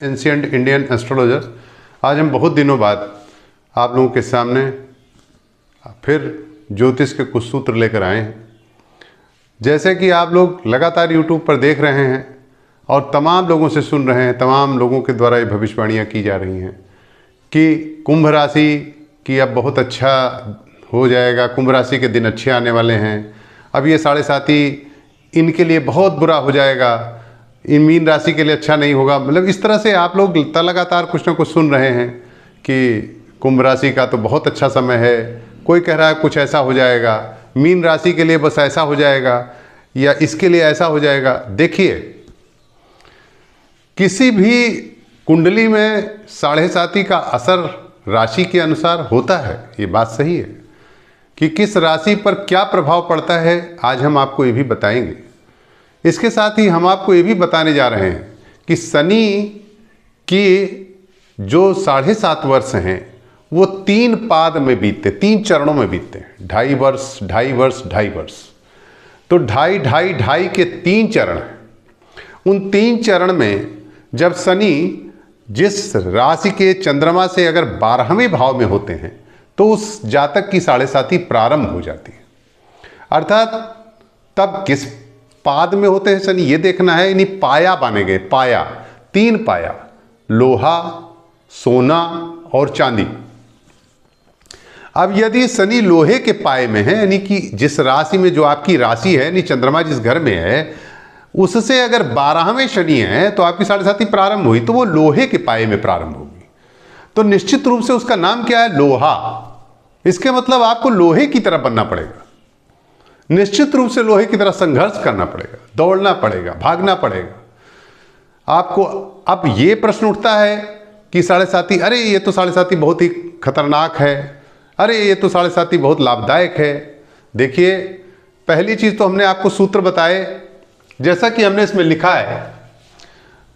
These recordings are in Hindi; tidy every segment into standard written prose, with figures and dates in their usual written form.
Ancient Indian astrologers. आज हम बहुत दिनों बाद आप लोगों के सामने फिर ज्योतिष के कुछ सूत्र लेकर आए हैं। जैसे कि आप लोग लगातार यूट्यूब पर देख रहे हैं और तमाम लोगों से सुन रहे हैं, तमाम लोगों के द्वारा ये भविष्यवाणियाँ की जा रही हैं कि कुंभ राशि की अब बहुत अच्छा हो जाएगा, कुंभ राशि के दिन अच्छे आने वाले हैं, अब ये 7.5 इनके लिए बहुत बुरा हो जाएगा, इन मीन राशि के लिए अच्छा नहीं होगा। मतलब इस तरह से आप लोग लगातार कुछ ना कुछ सुन रहे हैं कि कुंभ राशि का तो बहुत अच्छा समय है, कोई कह रहा है कुछ ऐसा हो जाएगा, मीन राशि के लिए बस ऐसा हो जाएगा या इसके लिए ऐसा हो जाएगा। देखिए, किसी भी कुंडली में 7.5 का असर राशि के अनुसार होता है, ये बात सही है कि किस राशि पर क्या प्रभाव पड़ता है, आज हम आपको ये भी बताएंगे। इसके साथ ही हम आपको ये भी बताने जा रहे हैं कि शनि की जो 7.5 वर्ष हैं वो 3 पाद में बीतते, 3 चरणों में बीतते हैं, 2.5 वर्ष, 2.5 वर्ष, 2.5 वर्ष। तो 2.5 के 3 चरण हैं। उन 3 चरण में जब शनि जिस राशि के चंद्रमा से अगर 12वें भाव में होते हैं तो उस जातक की 7.5 प्रारंभ हो जाती है। अर्थात तब किस पाद में होते हैं शनि, ये देखना है। यानी पाया बाने गए, पाया 3 पाया, लोहा, सोना और चांदी। अब यदि शनि लोहे के पाए में है, यानी कि जिस राशि में जो आपकी राशि है, यानी चंद्रमा जिस घर में है उससे अगर 12वें शनि है तो आपकी 7.5 प्रारंभ हुई तो वो लोहे के पाए में प्रारंभ होगी। तो निश्चित रूप से उसका नाम क्या है, लोहा। इसके मतलब आपको लोहे की तरह बनना पड़ेगा, निश्चित रूप से लोहे की तरह संघर्ष करना पड़ेगा, दौड़ना पड़ेगा, भागना पड़ेगा आपको। अब ये प्रश्न उठता है कि 7.5, अरे ये तो 7.5 बहुत ही खतरनाक है, अरे ये तो 7.5 बहुत लाभदायक है। देखिए, पहली चीज तो हमने आपको सूत्र बताए, जैसा कि हमने इसमें लिखा है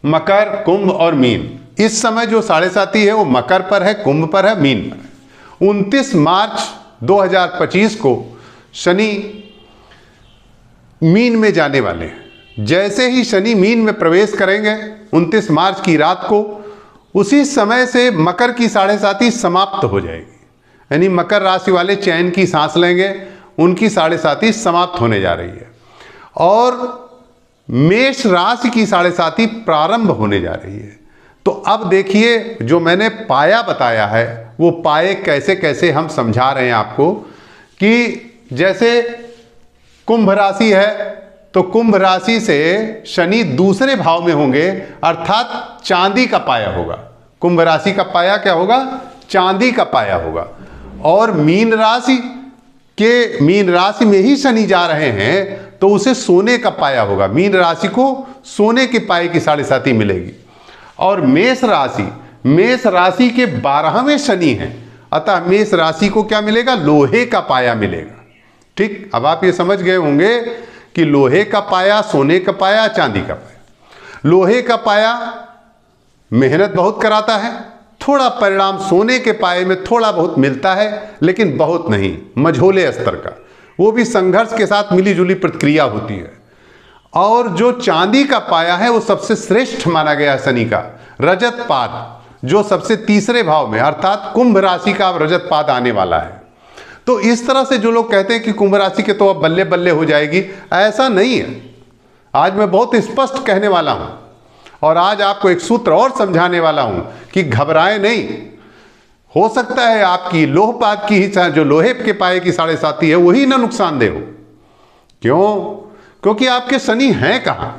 मकर, कुंभ और मीन। इस समय जो 7.5 है वो मकर पर है, कुंभ पर है, मीन पर है। 29 मार्च 2025 को शनि मीन में जाने वाले हैं। जैसे ही शनि मीन में प्रवेश करेंगे 29 मार्च की रात को, उसी समय से मकर की 7.5 समाप्त हो जाएगी। यानी मकर राशि वाले चैन की सांस लेंगे, उनकी 7.5 समाप्त होने जा रही है। और मेष राशि की 7.5 प्रारंभ होने जा रही है। तो अब देखिए, जो मैंने पाया बताया है वो पाए कैसे कैसे हम समझा रहे हैं आपको कि जैसे कुंभ राशि है तो कुंभ राशि से शनि दूसरे भाव में होंगे, अर्थात चांदी का पाया होगा। कुंभ राशि का पाया क्या होगा, चांदी का पाया होगा। और मीन राशि में ही शनि जा रहे हैं तो उसे सोने का पाया होगा। मीन राशि को सोने के पाए की 7.5 मिलेगी। और मेष राशि के 12वें शनि हैं, अतः मेष राशि को क्या मिलेगा, लोहे का पाया मिलेगा। ठीक, अब आप ये समझ गए होंगे कि लोहे का पाया, सोने का पाया, चांदी का पाया। लोहे का पाया मेहनत बहुत कराता है, थोड़ा परिणाम सोने के पाए में थोड़ा बहुत मिलता है, लेकिन बहुत नहीं, मझोले स्तर का, वो भी संघर्ष के साथ मिली जुली प्रतिक्रिया होती है। और जो चांदी का पाया है वो सबसे श्रेष्ठ माना गया शनि का, रजत पाद, जो सबसे तीसरे भाव में, अर्थात कुंभ राशि का अब रजत पाद आने वाला है। तो इस तरह से जो लोग कहते हैं कि कुंभ राशि के तो अब बल्ले बल्ले हो जाएगी, ऐसा नहीं है। आज मैं बहुत स्पष्ट कहने वाला हूं और आज आपको एक सूत्र और समझाने वाला हूं कि घबराएं नहीं। हो सकता है आपकी लोहपात की ही, जो लोहे के पाए की 7.5 है, वही ना नुकसानदेह हो। क्यों? क्योंकि आपके शनि हैं कहां,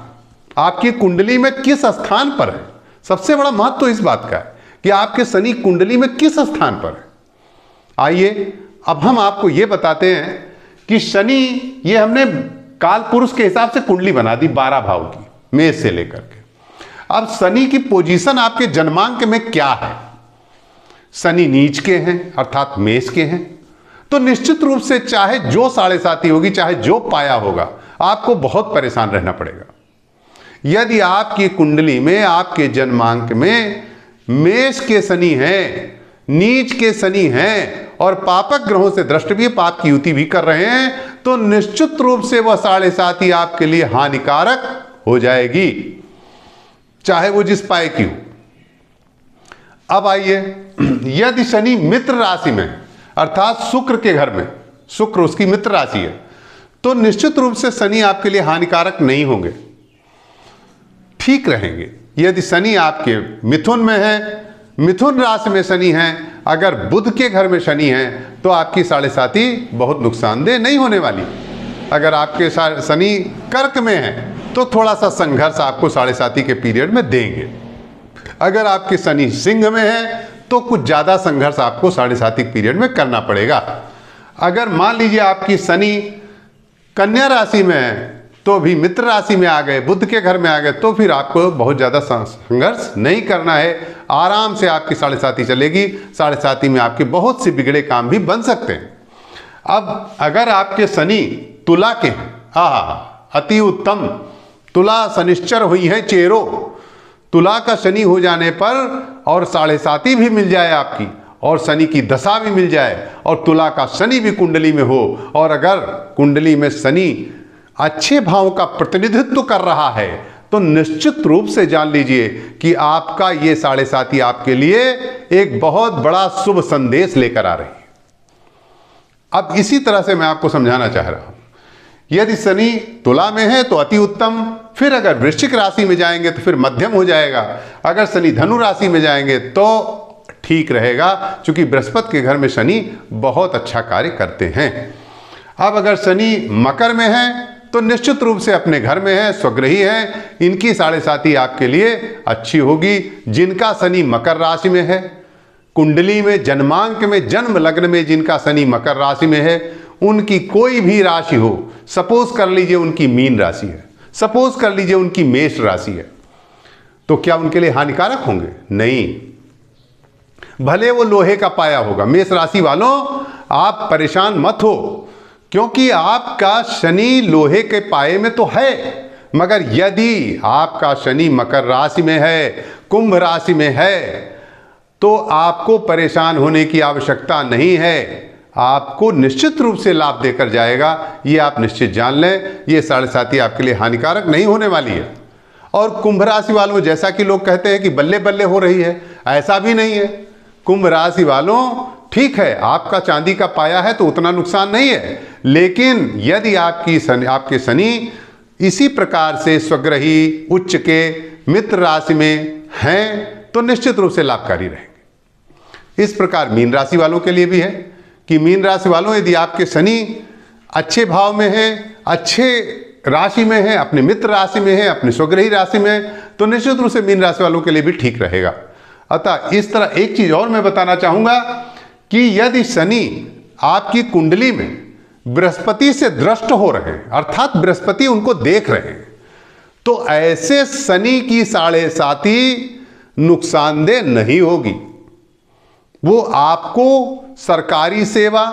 आपकी कुंडली में किस स्थान पर है। सबसे बड़ा महत्व तो इस बात का है कि आपके शनि कुंडली में किस स्थान पर है। आइए अब हम आपको यह बताते हैं कि शनि, ये हमने काल पुरुष के हिसाब से कुंडली बना दी 12 भाव की, मेष से लेकर के। अब शनि की पोजीशन आपके जन्मांक में क्या है। शनि नीच के हैं, अर्थात मेष के हैं, तो निश्चित रूप से चाहे जो 7.5 होगी, चाहे जो पाया होगा, आपको बहुत परेशान रहना पड़ेगा। यदि आपकी कुंडली में, आपके जन्मांक में मेष के शनि हैं, नीच के शनि हैं और पापक ग्रहों से दृष्टि भी, पाप की युति भी कर रहे हैं, तो निश्चित रूप से वह 7.5 आपके लिए हानिकारक हो जाएगी, चाहे वो जिस पाए की हो। अब आइए, यदि शनि मित्र राशि में अर्थात शुक्र के घर में, शुक्र उसकी मित्र राशि है, तो निश्चित रूप से शनि आपके लिए हानिकारक नहीं होंगे, ठीक रहेंगे। यदि शनि आपके मिथुन में है, मिथुन राशि में शनि है, अगर बुध के घर में शनि है, तो आपकी साढ़े साती बहुत नुकसानदेह नहीं होने वाली। अगर आपके शनि कर्क में है तो थोड़ा सा संघर्ष आपको साढ़े साती के पीरियड में देंगे। अगर आपके शनि सिंह में है तो कुछ ज़्यादा संघर्ष आपको साढ़े साती के पीरियड में करना पड़ेगा। अगर मान लीजिए आपकी शनि कन्या राशि में है तो भी मित्र राशि में आ गए, बुध के घर में आ गए, तो फिर आपको बहुत ज़्यादा संघर्ष नहीं करना है। आराम से आपकी साढ़े साती चलेगी। साढ़े साती में आपके बहुत से बिगड़े काम भी बन सकते हैं। अब अगर आपके शनि तुला के हैं, अति उत्तम, तुला शनिश्चर हुई है चेरो, तुला का शनि हो जाने पर और साढ़े साती भी मिल जाए आपकी, और शनि की दशा भी मिल जाए, और तुला का शनि भी कुंडली में हो, और अगर कुंडली में शनि अच्छे भाव का प्रतिनिधित्व कर रहा है, तो निश्चित रूप से जान लीजिए कि आपका ये साढ़े साती आपके लिए एक बहुत बड़ा शुभ संदेश लेकर आ रही है। अब इसी तरह से मैं आपको समझाना चाह रहा हूं, यदि शनि तुला में है तो अति उत्तम, फिर अगर वृश्चिक राशि में जाएंगे तो फिर मध्यम हो जाएगा, अगर शनि धनु राशि में जाएंगे तो ठीक रहेगा, क्योंकि बृहस्पति के घर में शनि बहुत अच्छा कार्य करते हैं। अब अगर शनि मकर में है तो निश्चित रूप से अपने घर में है, स्वगृही है, इनकी साढ़े साती आपके लिए अच्छी होगी। जिनका शनि मकर राशि में है, कुंडली में जन्मांक में जन्म लग्न में जिनका शनि मकर राशि में है, उनकी कोई भी राशि हो, सपोज कर लीजिए उनकी मीन राशि है, सपोज कर लीजिए उनकी मेष राशि है, तो क्या उनके लिए हानिकारक होंगे? नहीं। भले वो लोहे का पाया होगा। मेष राशि वालों, आप परेशान मत हो, क्योंकि आपका शनि लोहे के पाए में तो है, मगर यदि आपका शनि मकर राशि में है, कुंभ राशि में है, तो आपको परेशान होने की आवश्यकता नहीं है। आपको निश्चित रूप से लाभ देकर जाएगा, ये आप निश्चित जान लें। ये साढ़े साती आपके लिए हानिकारक नहीं होने वाली है। और कुंभ राशि वालों, जैसा कि लोग कहते हैं कि बल्ले बल्ले हो रही है, ऐसा भी नहीं है। कुंभ राशि वालों, ठीक है, आपका चांदी का पाया है तो उतना नुकसान नहीं है, लेकिन यदि आपके शनि इसी प्रकार से स्वग्रही उच्च के मित्र राशि में हैं तो निश्चित रूप से लाभकारी रहेंगे। इस प्रकार मीन राशि वालों के लिए भी है कि मीन राशि वालों, यदि आपके शनि अच्छे भाव में है, अच्छे राशि में है, अपने मित्र राशि में है, अपनी स्वग्रही राशि में, तो निश्चित रूप से मीन राशि वालों के लिए भी ठीक रहेगा। अतः इस तरह एक चीज और मैं बताना चाहूंगा कि यदि शनि आपकी कुंडली में बृहस्पति से दृष्ट हो रहे हैं, अर्थात बृहस्पति उनको देख रहे हैं, तो ऐसे शनि की साढ़े साती नुकसानदेह नहीं होगी। वो आपको सरकारी सेवा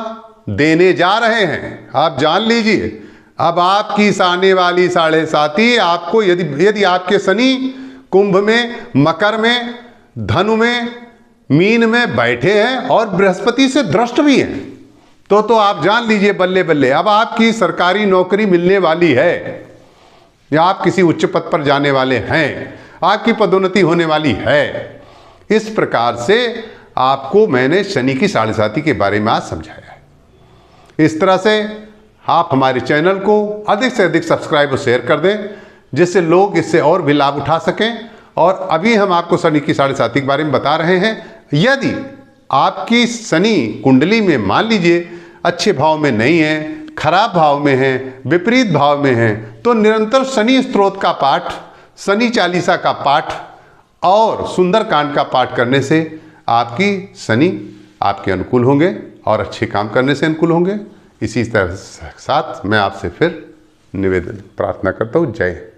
देने जा रहे हैं, आप जान लीजिए। अब आपकी आने वाली साढ़े साती आपको, यदि आपके शनि कुंभ में, मकर में, धनु में, मीन में बैठे हैं और बृहस्पति से दृष्ट भी हैं, तो आप जान लीजिए बल्ले बल्ले, अब आपकी सरकारी नौकरी मिलने वाली है, या आप किसी उच्च पद पर जाने वाले हैं, आपकी पदोन्नति होने वाली है। इस प्रकार से आपको मैंने शनि की साढ़े साती के बारे में आज समझाया है। इस तरह से आप हमारे चैनल को अधिक से अधिक सब्सक्राइब और शेयर कर दें, जिससे लोग इससे और भी लाभ उठा सकें। और अभी हम आपको शनि की साढ़े साती के बारे में बता रहे हैं। यदि आपकी शनि कुंडली में मान लीजिए अच्छे भाव में नहीं है, खराब भाव में है, विपरीत भाव में है, तो निरंतर शनि स्तोत्र का पाठ, शनि चालीसा का पाठ और सुंदरकांड का पाठ करने से आपकी शनि आपके अनुकूल होंगे और अच्छे काम करने से अनुकूल होंगे। इसी तरह साथ मैं आपसे फिर निवेदन प्रार्थना करता हूँ। जय हिंद।